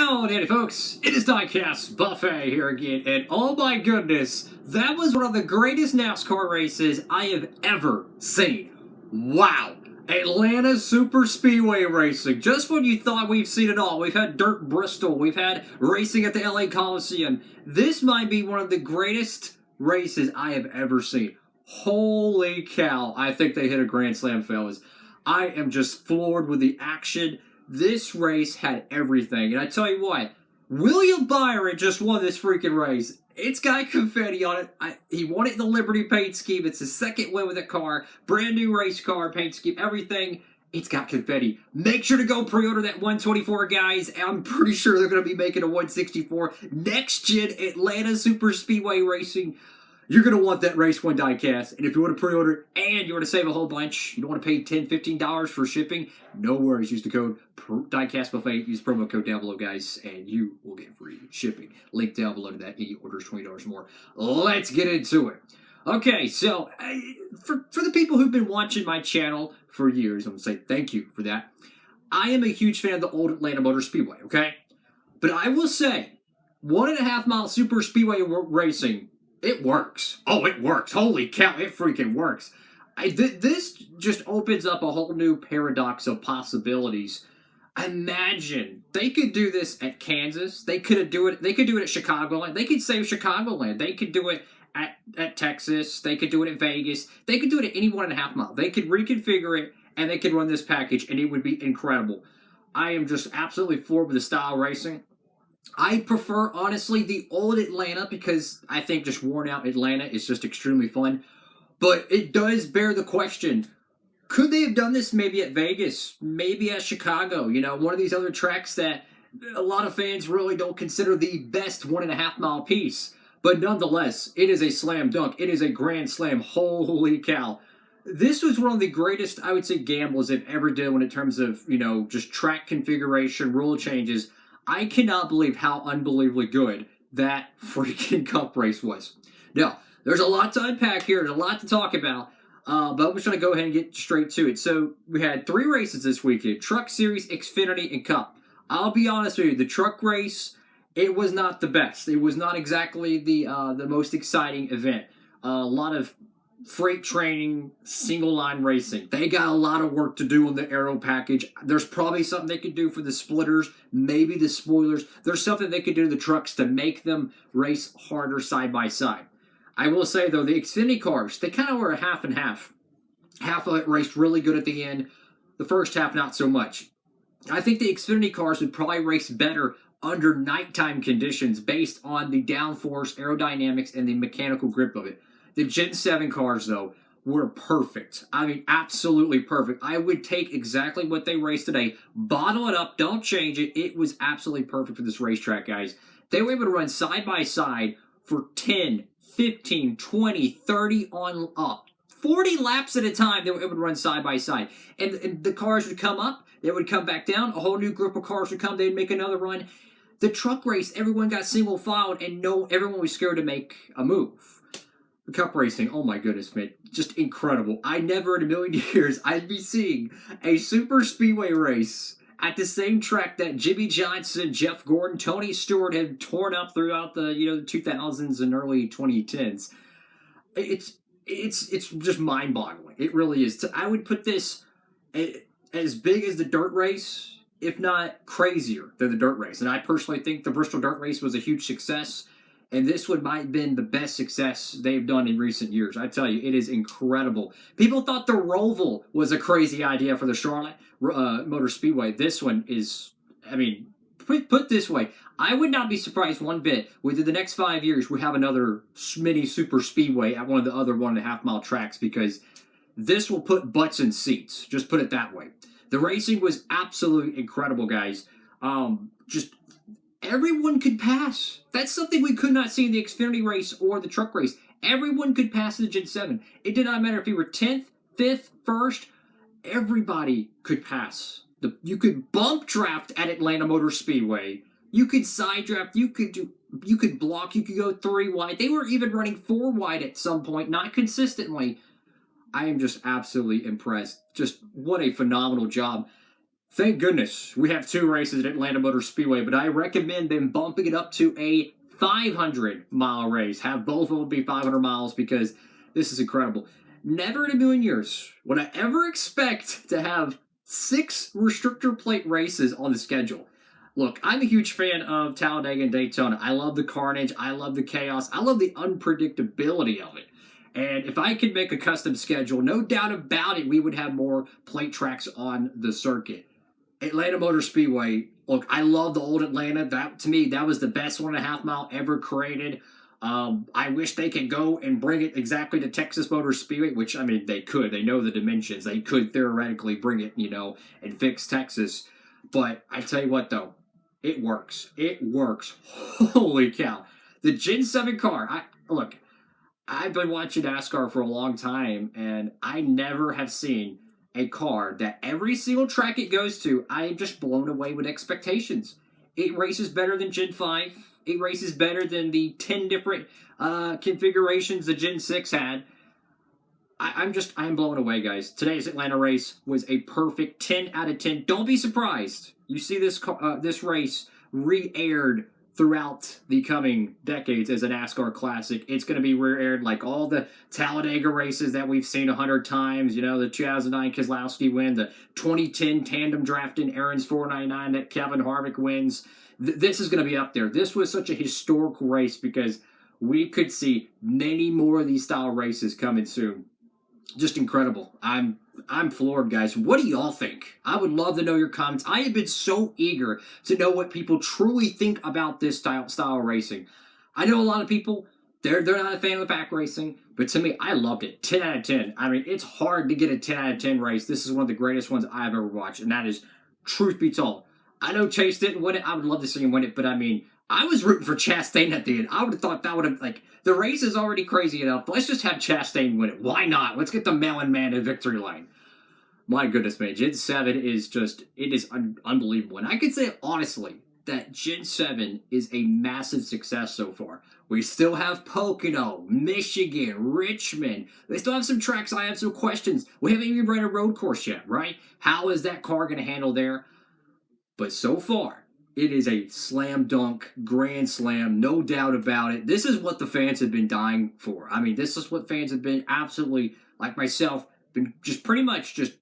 Howdy folks, it is DIECASTS Buffet here again, and oh my goodness, that was one of the greatest NASCAR races I have ever seen. Wow! Atlanta Super Speedway racing. Just when you thought we've seen it all. We've had Dirt Bristol, we've had racing at the LA Coliseum. This might be one of the greatest races I have ever seen. Holy cow, I think they hit a grand slam, fellas. I am just floored with the action. This race had everything. And I tell you what, William Byron just won this freaking race. It's got confetti on it. He won it in the Liberty paint scheme. It's his second win with a car. Brand new race car, paint scheme, everything. It's got confetti. Make sure to go pre-order that 124, guys. I'm pretty sure they're going to be making a 164. Next gen Atlanta Super Speedway Racing. You're going to want that race one diecast. And if you want to pre-order and you want to save a whole bunch, you don't want to pay $10, $15 for shipping, no worries. Use the code DIECAST Buffet. Use the promo code down below, guys, and you will get free shipping. Link down below to that. Any orders, $20 more. Let's get into it. Okay, so for the people who've been watching my channel for years, I'm going to say thank you for that. I am a huge fan of the old Atlanta Motor Speedway, okay? But I will say, 1.5 mile super speedway racing, it works. Oh, it works. Holy cow, it freaking works. This just opens up a whole new paradox of possibilities. Imagine they could do this at Kansas. They could do it at Chicagoland. They could save Chicagoland. They could do it at Texas. They could do it at Vegas. They could do it at any 1.5 mile. They could reconfigure it and they could run this package and it would be incredible. I am just absolutely floored with the style racing. I prefer, honestly, the old Atlanta because I think just worn out Atlanta is just extremely fun. But it does bear the question, could they have done this maybe at Vegas, maybe at Chicago? You know, one of these other tracks that a lot of fans really don't consider the best 1.5 mile piece. But nonetheless, it is a slam dunk. It is a grand slam. Holy cow. This was one of the greatest, I would say, gambles they've ever done in terms of, you know, just track configuration, rule changes. I cannot believe how unbelievably good that freaking Cup race was. Now, there's a lot to unpack here. There's a lot to talk about. But I'm just going to go ahead and get straight to it. So, we had 3 races this weekend. Truck Series, Xfinity, and Cup. I'll be honest with you. The truck race, it was not the best. It was not exactly the most exciting event. A lot of freight training, single line racing. They got a lot of work to do on the aero package. There's probably something they could do for the splitters, maybe the spoilers. There's something they could do to the trucks to make them race harder side by side. I will say, though, the Xfinity cars, they kind of were a half and half. Half of it raced really good at the end. The first half, not so much. I think the Xfinity cars would probably race better under nighttime conditions based on the downforce, aerodynamics, and the mechanical grip of it. The Gen 7 cars, though, were perfect. I mean, absolutely perfect. I would take exactly what they raced today, bottle it up, don't change it. It was absolutely perfect for this racetrack, guys. They were able to run side by side for 10, 15, 20, 30 on up. 40 laps at a time, they were able to run side by side. And the cars would come up, they would come back down, a whole new group of cars would come, they'd make another run. The truck race, everyone got single filed, and everyone was scared to make a move. The Cup racing, oh my goodness, man, just incredible. I never in a million years I'd be seeing a super speedway race at the same track that Jimmy Johnson, Jeff Gordon, Tony Stewart had torn up throughout the the 2000s and early 2010s. It's just mind-boggling. It really is. I would put this as big as the dirt race, if not crazier than the dirt race. And I personally think the Bristol dirt race was a huge success. And this might have been the best success they've done in recent years. I tell you, it is incredible. People thought the Roval was a crazy idea for the Charlotte Motor Speedway. This one is, I mean, put this way, I would not be surprised one bit within the next 5 years we have another mini super speedway at one of the other 1.5 mile tracks because this will put butts in seats. Just put it that way. The racing was absolutely incredible, guys. Just everyone could pass. That's something we could not see in the Xfinity race or the truck race. Everyone could pass the Gen 7. It did not matter if you were 10th, 5th, 1st. Everybody could pass. You could bump draft at Atlanta Motor Speedway. You could side draft. You could block. You could go 3 wide. They were even running 4 wide at some point, not consistently. I am just absolutely impressed. Just what a phenomenal job. Thank goodness we have 2 races at Atlanta Motor Speedway, but I recommend them bumping it up to a 500-mile race. Have both of them be 500 miles because this is incredible. Never in a million years would I ever expect to have 6 restrictor plate races on the schedule. Look, I'm a huge fan of Talladega and Daytona. I love the carnage. I love the chaos. I love the unpredictability of it. And if I could make a custom schedule, no doubt about it, we would have more plate tracks on the circuit. Atlanta Motor Speedway. Look, I love the old Atlanta. That to me, that was the best 1.5 mile ever created. I wish they could go and bring it exactly to Texas Motor Speedway, which I mean they could. They know the dimensions. They could theoretically bring it, and fix Texas. But I tell you what, though, it works. It works. Holy cow! The Gen 7 car. Look. I've been watching NASCAR for a long time, and I never have seen a car that every single track it goes to, I am just blown away with expectations. It races better than Gen 5. It races better than the 10 different configurations the Gen 6 had. I'm blown away, guys. Today's Atlanta race was a perfect 10 out of 10. Don't be surprised. You see this race re-aired throughout the coming decades as a NASCAR classic. It's going to be re-aired like all the Talladega races that we've seen 100 times. The 2009 Keselowski win, the 2010 tandem draft in Aaron's 499 that Kevin Harvick wins. This is going to be up there. This was such a historical race because we could see many more of these style races coming soon. Just incredible. I'm floored, guys. What do y'all think? I would love to know your comments. I have been so eager to know what people truly think about this style of racing. I know a lot of people, they're not a fan of the pack racing, but to me, I loved it. 10 out of 10. I mean, it's hard to get a 10 out of 10 race. This is one of the greatest ones I've ever watched, and that is truth be told. I know Chase didn't win it. I would love to see him win it, but I mean, I was rooting for Chastain at the end. I would have thought that would have, the race is already crazy enough. Let's just have Chastain win it. Why not? Let's get the Melon Man in victory lane. My goodness, man. Gen 7 is just, it is unbelievable. And I can say honestly that Gen 7 is a massive success so far. We still have Pocono, Michigan, Richmond. They still have some tracks. I have some questions. We haven't even ran a road course yet, right? How is that car going to handle there? But so far, it is a slam dunk, grand slam, no doubt about it. This is what the fans have been dying for. I mean, this is what fans have been absolutely, like myself, been just pretty much just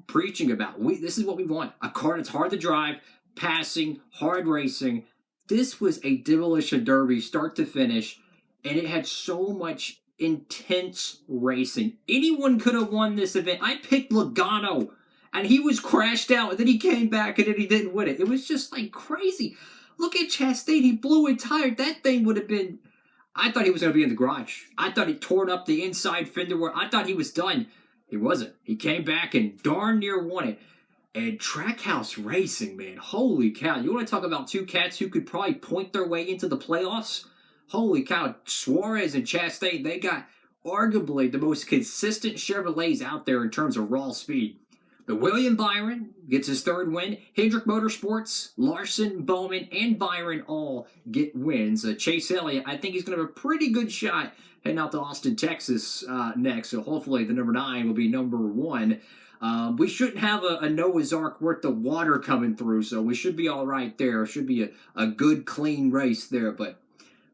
preaching about. This is what we want. A car that's hard to drive, passing, hard racing. This was a demolition derby, start to finish, and it had so much intense racing. Anyone could have won this event. I picked Logano. And he was crashed out, and then he came back, and then he didn't win it. It was just, crazy. Look at Chastain. He blew it tired. That thing would have been... I thought he was going to be in the garage. I thought he tore up the inside fender. I thought he was done. He wasn't. He came back and darn near won it. And Trackhouse Racing, man. Holy cow. You want to talk about two cats who could probably point their way into the playoffs? Holy cow. Suarez and Chastain, they got arguably the most consistent Chevrolets out there in terms of raw speed. But William Byron gets his 3rd win. Hendrick Motorsports, Larson, Bowman, and Byron all get wins. Chase Elliott, I think he's going to have a pretty good shot heading out to Austin, Texas next. So hopefully the number 9 will be number 1. We shouldn't have a Noah's Ark worth of water coming through, so we should be all right there. It should be a good, clean race there. But,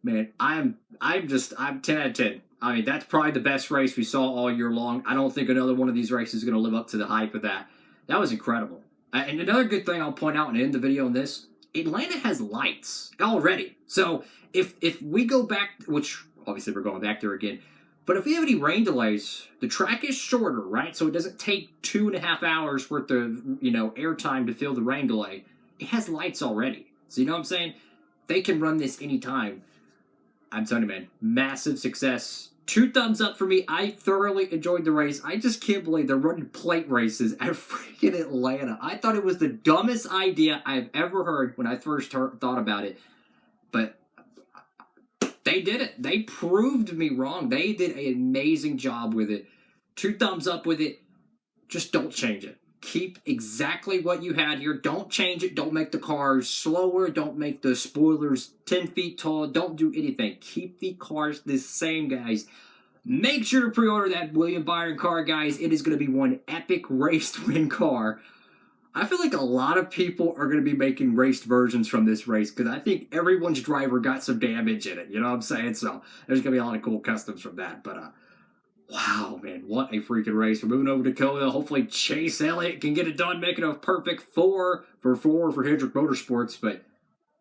man, I'm 10 out of 10. I mean, that's probably the best race we saw all year long. I don't think another one of these races is going to live up to the hype of that. That was incredible. And another good thing I'll point out and end the video on this, Atlanta has lights already. So if we go back, which obviously we're going back there again, but if we have any rain delays, the track is shorter, right? So it doesn't take 2.5 hours worth of, airtime to fill the rain delay. It has lights already. So you know what I'm saying? They can run this anytime. I'm telling you, man, massive success. 2 thumbs up for me. I thoroughly enjoyed the race. I just can't believe they're running plate races at freaking Atlanta. I thought it was the dumbest idea I've ever heard when I first thought about it. But they did it. They proved me wrong. They did an amazing job with it. 2 thumbs up with it. Just don't change it. Keep exactly what you had here. Don't change it. Don't make the cars slower. Don't make the spoilers 10 feet tall. Don't do anything. Keep the cars the same, guys. Make sure to pre-order that William Byron car, guys. It is going to be one epic race to win car. I feel like a lot of people are going to be making raced versions from this race because I think everyone's driver got some damage in it. You know what I'm saying? So there's going to be a lot of cool customs from that. But wow, man, what a freaking race. We're moving over to Dakota. Hopefully Chase Elliott can get it done, making a perfect 4 for Hendrick Motorsports. But,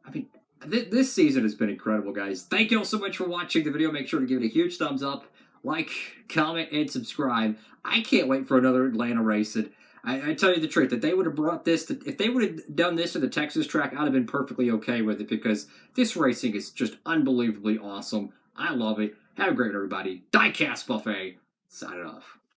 I mean, this season has been incredible, guys. Thank you all so much for watching the video. Make sure to give it a huge thumbs up, like, comment, and subscribe. I can't wait for another Atlanta race. And I tell you the truth, if they would have brought this, if they would have done this to the Texas track, I'd have been perfectly okay with it because this racing is just unbelievably awesome. I love it. Have a great one, everybody. Diecast Buffet. Sign it off.